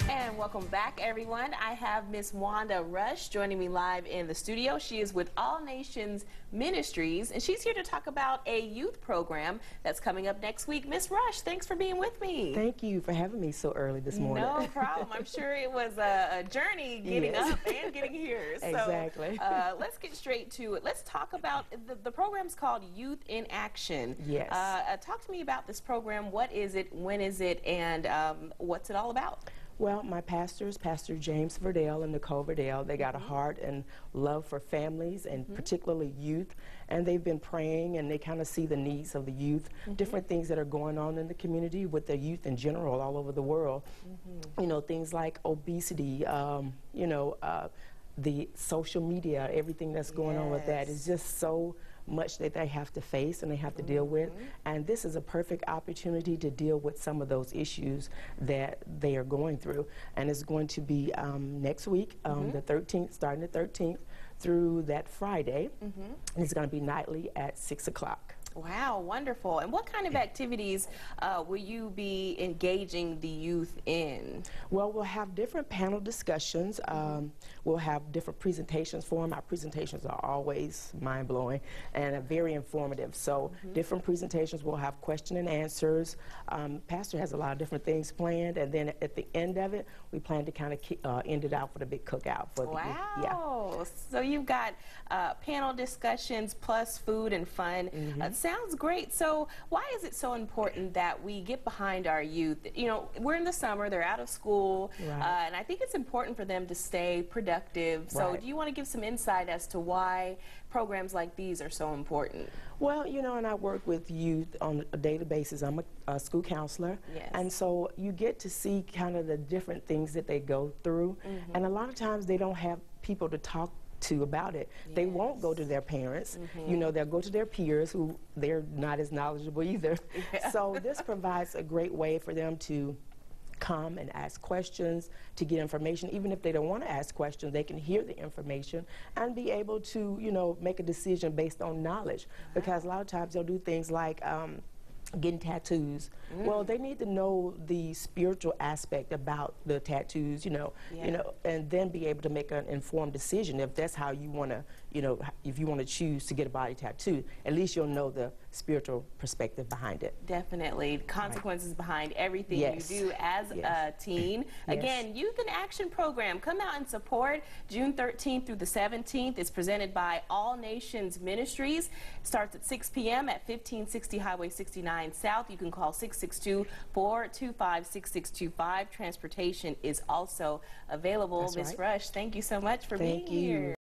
And welcome back, everyone. I have Miss Wanda Rush joining me live in the studio. She is with All Nations Ministries, and she's here to talk about a youth program that's coming up next week. Miss Rush, thanks for being with me. Thank you for having me so early this morning. No problem. I'm sure it was a journey getting up and getting here. Exactly. So let's get straight to it. Let's talk about the program's called Youth in Action. Yes. Talk to me about this program. What is it? When is it? And what's it all about? Well, my pastors, Pastor James Verdell and Nicole Verdell, they got a heart and love for families and particularly youth, and they've been praying and they kind of see the needs of the youth, different things that are going on in the community with the youth in general all over the world. You know, things like obesity, you know, the social media, everything that's going on with that is just so much that they have to face and they have to deal with. And this is a perfect opportunity to deal with some of those issues that they are going through. And it's going to be next week, the 13th, starting the 13th through that Friday. And it's going to be nightly at 6 o'clock. Wow, wonderful. And what kind of activities will you be engaging the youth in? Well, we'll have different panel discussions. We'll have different presentations for them. Our presentations are always mind-blowing and very informative. So different presentations, we'll have question and answers. Pastor has a lot of different things planned, and then at the end of it, we plan to kind of end it out for the big cookout. For Wow. So you've got panel discussions plus food and fun. Sounds great. So why is it so important that we get behind our youth? You know, we're in the summer, they're out of school, and I think it's important for them to stay productive. So do you want to give some insight as to why programs like these are so important? Well, you know, and I work with youth on a daily basis. I'm a school counselor, and so you get to see kind of the different things that they go through, and a lot of times they don't have people to talk to about it. They won't go to their parents. You know, they'll go to their peers who they're not as knowledgeable either. So this provides a great way for them to come and ask questions, to get information. Even if they don't want to ask questions, they can hear the information and be able to, you know, make a decision based on knowledge. Because a lot of times they'll do things like getting tattoos. Well, they need to know the spiritual aspect about the tattoos, you know, and then be able to make an informed decision if that's how you want to, you know, if you want to choose to get a body tattoo. At least you'll know the spiritual perspective behind it. Definitely. Consequences behind everything you do as a teen. Again, Youth in Action program. Come out and support. June 13th through the 17th. It's presented by All Nations Ministries. Starts at 6 p.m. at 1560 Highway 69 South. You can call 662-425-6625. Transportation is also available. Miss Rush, thank you so much for being here.